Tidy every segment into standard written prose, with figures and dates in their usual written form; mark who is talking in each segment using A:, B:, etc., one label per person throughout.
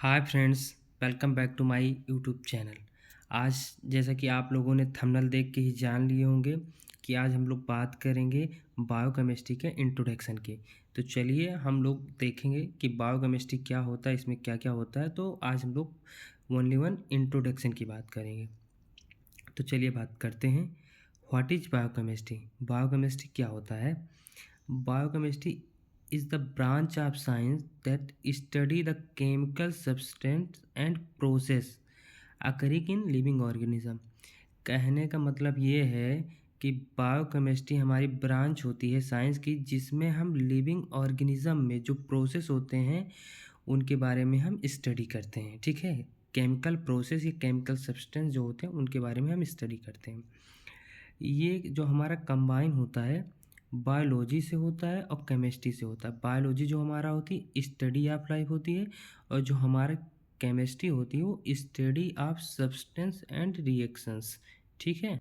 A: Hi friends, welcome back to my YouTube channel. आज जैसा कि आप लोगों ने थंबनेल देख के ही जान लिए होंगे कि आज हम लोग बात करेंगे बायोकेमिस्ट्री के इंट्रोडक्शन की। तो चलिए हम लोग देखेंगे कि बायोकेमिस्ट्री क्या होता है, इसमें क्या क्या होता है। तो आज हम लोग ओनली वन इंट्रोडक्शन की बात करेंगे। तो चलिए बात करते हैं, व्हाट इज बायोकेमिस्ट्री। बायोकेमिस्ट्री क्या होता है? Biochemistry is the branch of science that study the chemical substance and process occurring in living organism। कहने का मतलब ये है कि बायोकेमिस्ट्री हमारी ब्रांच होती है साइंस की, जिसमें हम लिविंग ऑर्गेनिज्म में जो प्रोसेस होते हैं उनके बारे में हम स्टडी करते हैं। ठीक है, केमिकल प्रोसेस या केमिकल सब्सटेंस जो होते हैं उनके बारे में हम स्टडी करते हैं। ये जो हमारा कंबाइन होता है बायोलॉजी से होता है और केमिस्ट्री से होता है। बायोलॉजी जो हमारा होती है स्टडी ऑफ लाइफ होती है, और जो हमारा केमिस्ट्री होती है वो study of substance and reactions. ठीक है,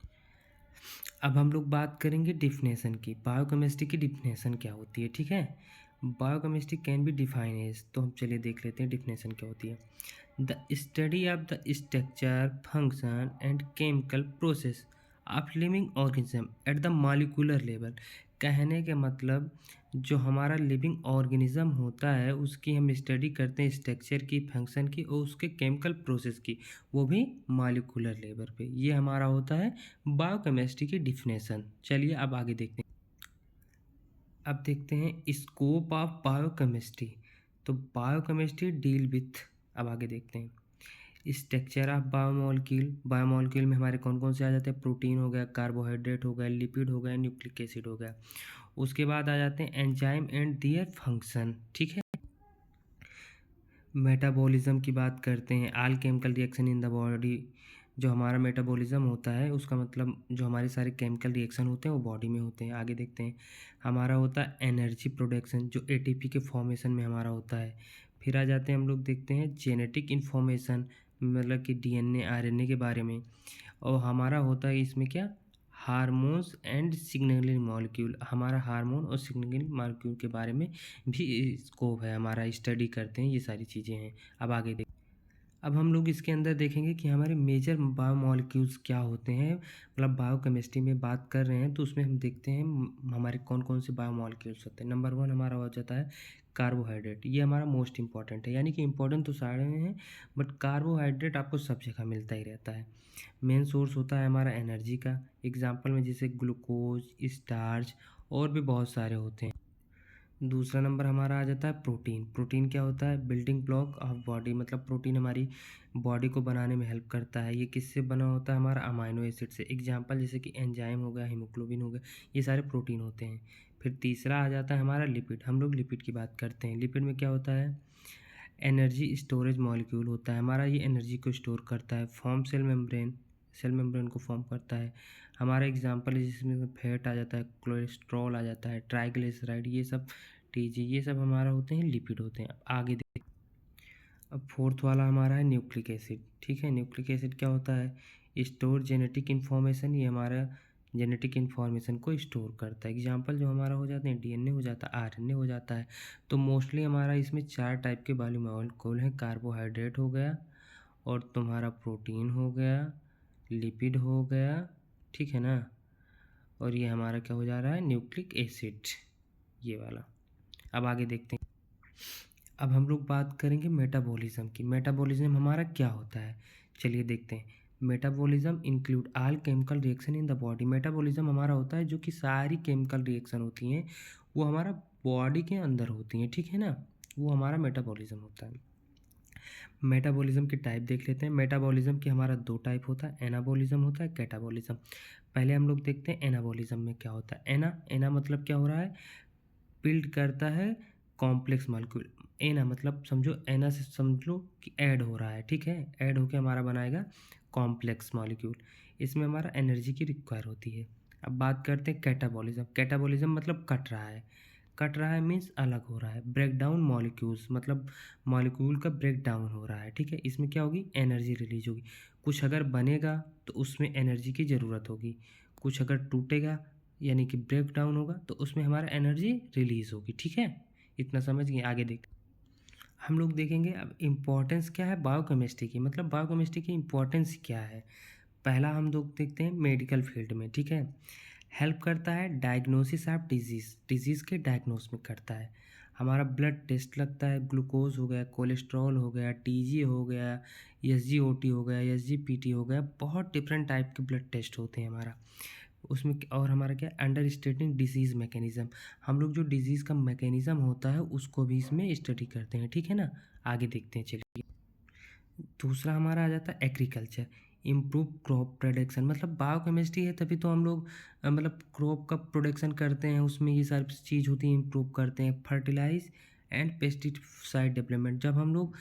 A: अब हम लोग बात करेंगे डिफिनेशन की। बायोकेमिस्ट्री की डिफिनेशन क्या होती है? ठीक है, biochemistry can be define as, तो हम चलिए देख लेते हैं डिफिनेशन क्या होती है। The study of the structure, function and chemical process of living organism at the molecular level. कहने के मतलब जो हमारा लिविंग ऑर्गेनिज्म होता है उसकी हम स्टडी करते हैं, स्ट्रक्चर की, फंक्शन की और उसके केमिकल प्रोसेस की, वो भी मॉलिक्यूलर लेवल पे। ये हमारा होता है बायोकेमिस्ट्री की डिफिनेशन। चलिए अब आगे देखते हैं। अब देखते हैं स्कोप ऑफ बायोकेमिस्ट्री। तो बायोकेमिस्ट्री डील विथ, अब आगे देखते हैं स्ट्रक्चर ऑफ बायोमोलिक्यूल। बायोमोलिक्यूल में हमारे कौन कौन से आ जाते हैं? प्रोटीन हो गया, कार्बोहाइड्रेट हो गया, लिपिड हो गया, न्यूक्लिक एसिड हो गया। उसके बाद आ जाते हैं एंजाइम एंड दियर फंक्शन। ठीक है, मेटाबॉलिज्म की बात करते हैं, all chemical reaction in the body. जो हमारा मेटाबॉलिज्म होता है उसका मतलब जो हमारे सारे केमिकल रिएक्शन होते हैं वो बॉडी में होते हैं। आगे देखते हैं, हमारा होता है एनर्जी प्रोडक्शन जो एटीपी के फॉर्मेशन में हमारा होता है। फिर आ जाते हैं हम लोग देखते हैं जेनेटिक इन्फॉर्मेशन, मतलब कि डीएनए आरएनए के बारे में। और हमारा होता है इसमें क्या, हार्मोन्स एंड सिग्नलिंग मॉलिक्यूल। हमारा हार्मोन और सिग्नलिंग मॉलिक्यूल के बारे में भी स्कोप है, हमारा स्टडी करते हैं, ये सारी चीज़ें हैं। अब आगे देख, अब हम लोग इसके अंदर देखेंगे कि हमारे मेजर बायोमॉलिक्यूल्स क्या होते हैं। मतलब बायोकेमिस्ट्री में बात कर रहे हैं तो उसमें हम देखते हैं हमारे कौन कौन से बायोमॉलिक्यूल्स होते हैं। नंबर वन हमारा हो जाता है कार्बोहाइड्रेट। ये हमारा मोस्ट इंपॉर्टेंट है, यानी कि इंपॉर्टेंट तो सारे हैं बट कार्बोहाइड्रेट आपको सब जगह मिलता ही रहता है। मेन सोर्स होता है हमारा एनर्जी का, एग्जाम्पल में जैसे ग्लूकोज, स्टार्च और भी बहुत सारे होते हैं। दूसरा नंबर हमारा आ जाता है प्रोटीन। प्रोटीन क्या होता है? Building block of body. मतलब प्रोटीन हमारी बॉडी को बनाने में हेल्प करता है। ये किससे बना होता है? हमारा अमाइनो एसिड से। एग्जांपल जैसे कि एंजाइम हो गया, हीमोग्लोबिन हो गया, ये सारे प्रोटीन होते हैं। फिर तीसरा आ जाता है हमारा लिपिड। हम लोग लिपिड की बात करते हैं। लिपिड में क्या होता है? एनर्जी स्टोरेज मॉलिक्यूल होता है हमारा, ये एनर्जी को स्टोर करता है। Form cell membrane, cell membrane को फॉर्म करता है। हमारा एग्जांपल है जिसमें फैट आ जाता है, कोलेस्ट्रॉल आ जाता है, ट्राइग्लिसराइड, ये सब टीजी, ये सब हमारा होते हैं लिपिड होते हैं। अब आगे देख, अब फोर्थ वाला हमारा है न्यूक्लिक एसिड। ठीक है, न्यूक्लिक एसिड क्या होता है? Store genetic information. ये हमारा जेनेटिक इन्फॉर्मेशन को स्टोर करता है। एग्जांपल जो हमारा हो जाते हैं डीएनए हो जाता है, आरएनए हो जाता है। तो मोस्टली हमारा इसमें चार टाइप के बायोमॉलिक्यूल हैं। कार्बोहाइड्रेट हो गया, और तुम्हारा प्रोटीन हो गया, लिपिड हो गया, ठीक है ना, और ये हमारा क्या हो जा रहा है? न्यूक्लिक एसिड, ये वाला। अब आगे देखते हैं, अब हम लोग बात करेंगे मेटाबॉलिज्म की। मेटाबॉलिज्म हमारा क्या होता है? चलिए देखते हैं। Metabolism include all chemical reaction in the body. Metabolism हमारा होता है जो कि सारी केमिकल रिएक्शन होती हैं वो हमारा बॉडी के अंदर होती हैं, ठीक है ना, वो हमारा मेटाबॉलिज्म होता है। मेटाबॉलिज्म के टाइप देख लेते हैं। मेटाबॉलिज्म के हमारा दो टाइप होता है, एनाबॉलिज्म होता है, कैटाबॉलिज्म। पहले हम लोग देखते हैं एनाबॉलिज्म में क्या होता है। एना मतलब क्या हो रहा है? बिल्ड करता है कॉम्प्लेक्स मॉलिक्यूल। एना मतलब समझो, एना से समझ लो कि ऐड हो रहा है, ठीक है, ऐड होके हमारा बनाएगा कॉम्प्लेक्स मॉलिक्यूल। इसमें हमारा एनर्जी की रिक्वायर होती है। अब बात करते हैं कैटाबॉलिज्म। कैटाबॉलिज्म मतलब कट रहा है। कट रहा है मीन्स अलग हो रहा है। ब्रेक डाउन मॉलिक्यूल्स मतलब मॉलिक्यूल का ब्रेक डाउन हो रहा है, ठीक है। इसमें क्या होगी? एनर्जी रिलीज होगी। कुछ अगर बनेगा तो उसमें एनर्जी की ज़रूरत होगी, कुछ अगर टूटेगा यानी कि ब्रेक डाउन होगा तो उसमें हमारा एनर्जी रिलीज होगी, ठीक है। इतना समझ गए? आगे देख, हम लोग देखेंगे अब इम्पोर्टेंस क्या है बायोकेमिस्ट्री की, मतलब बायोकेमिस्ट्री की इम्पोर्टेंस क्या है। पहला हम लोग देखते हैं मेडिकल फील्ड में, ठीक है। हेल्प करता है डायग्नोसिस ऑफ डिजीज़, डिजीज़ के डायग्नोस में करता है। हमारा ब्लड टेस्ट लगता है, ग्लूकोज हो गया, कोलेस्ट्रॉल हो गया, टीजी हो गया, एसजीओटी हो गया, एसजीपीटी हो गया, बहुत डिफरेंट टाइप के ब्लड टेस्ट होते हैं हमारा उसमें। और हमारा क्या अंडरस्टैंडिंग डिजीज़ मैकेनिज़्म, हम लोग जो डिजीज़ का मैकेनिज़्म होता है उसको भी इसमें स्टडी करते हैं, ठीक है ना। आगे देखते हैं चलिए। दूसरा हमारा आ जाता है एग्रीकल्चर, इम्प्रूव क्रॉप प्रोडक्शन, मतलब बायोकेमिस्ट्री है तभी तो हम लोग मतलब क्रॉप का प्रोडक्शन करते हैं, उसमें ये सारी चीज़ होती है, इम्प्रूव करते हैं। फर्टिलाइज एंड पेस्टिसाइड डेवलपमेंट, जब हम लोग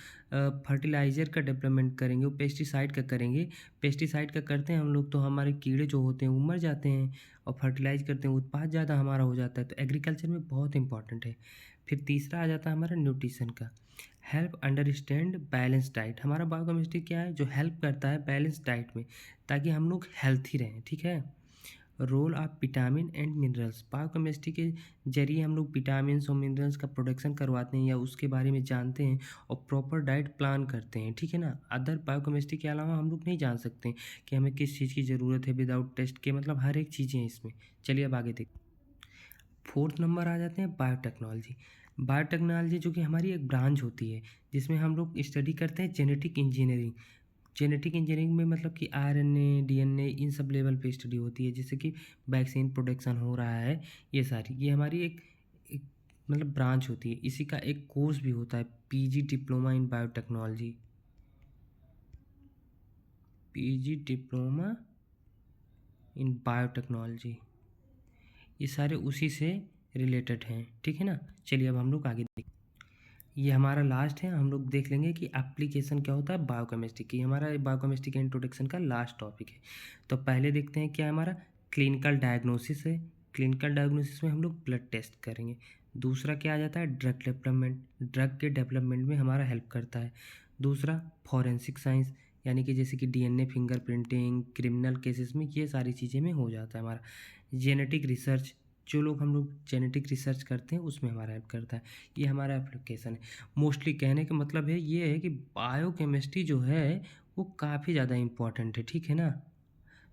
A: फर्टिलाइज़र का डेवलपमेंट करेंगे वो पेस्टिसाइड का करेंगे, पेस्टिसाइड का करते हैं हम लोग तो हमारे कीड़े जो होते हैं वो मर जाते हैं, और फर्टिलाइज करते हैं उत्पाद ज़्यादा हमारा हो जाता है, तो एग्रीकल्चर में बहुत इंपॉर्टेंट है। फिर तीसरा आ जाता है हमारा न्यूट्रिशन का, हेल्प अंडरस्टैंड बैलेंस डाइट, हमारा बायोकेमिस्ट्री क्या है जो हेल्प करता है बैलेंस डाइट में, ताकि हम लोग हेल्थी रहें, ठीक है। Role of vitamin and minerals, biochemistry के जरिए हम लोग विटामिन और मिनरल्स का प्रोडक्शन करवाते हैं या उसके बारे में जानते हैं और प्रॉपर डाइट प्लान करते हैं, ठीक है ना। अदर बायोकेमिस्ट्री के अलावा हम लोग नहीं जान सकते कि हमें किस चीज़ की ज़रूरत है विदाउट टेस्ट के, मतलब हर एक चीज़ें हैं इसमें। चलिए अब आगे देखते हैं। फोर्थ नंबर आ जाते हैं बायोटेक्नोलॉजी। बायोटेक्नोलॉजी जो कि हमारी एक ब्रांच होती है जिसमें हम लोग स्टडी करते हैं जेनेटिक इंजीनियरिंग। जेनेटिक इंजीनियरिंग में मतलब कि RNA, DNA in sub level पे स्टडी होती है, जैसे कि वैक्सीन प्रोडक्शन हो रहा है, ये सारी ये हमारी एक मतलब ब्रांच होती है। इसी का एक कोर्स भी होता है PG diploma in biotechnology, PG diploma in biotechnology, ये सारे उसी से रिलेटेड हैं, ठीक है ना। चलिए अब हम लोग आगे देखते हैं। ये हमारा लास्ट है, हम लोग देख लेंगे कि एप्लीकेशन क्या होता है बायोकेमिस्ट्री की, हमारा बायोकेमिस्ट्री के इंट्रोडक्शन का लास्ट टॉपिक है। तो पहले देखते हैं क्या हमारा क्लिनिकल डायग्नोसिस है, क्लिनिकल डायग्नोसिस में हम लोग ब्लड टेस्ट करेंगे। दूसरा क्या आ जाता है ड्रग डेवलपमेंट, ड्रग के डेवलपमेंट में हमारा हेल्प करता है। दूसरा फॉरेंसिक साइंस, यानी कि जैसे कि डीएनए फिंगरप्रिंटिंग क्रिमिनल केसेस में ये सारी चीज़ें में हो जाता है हमारा। जेनेटिक रिसर्च, जो लोग हम लोग जेनेटिक रिसर्च करते हैं उसमें हमारा हेल्प करता है, ये हमारा एप्लीकेशन है। मोस्टली कहने का मतलब है ये है कि बायोकेमिस्ट्री जो है वो काफ़ी ज़्यादा इम्पोर्टेंट है, ठीक है ना।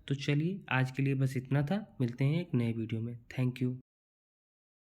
A: तो चलिए आज के लिए बस इतना था, मिलते हैं एक नए वीडियो में। Thank you.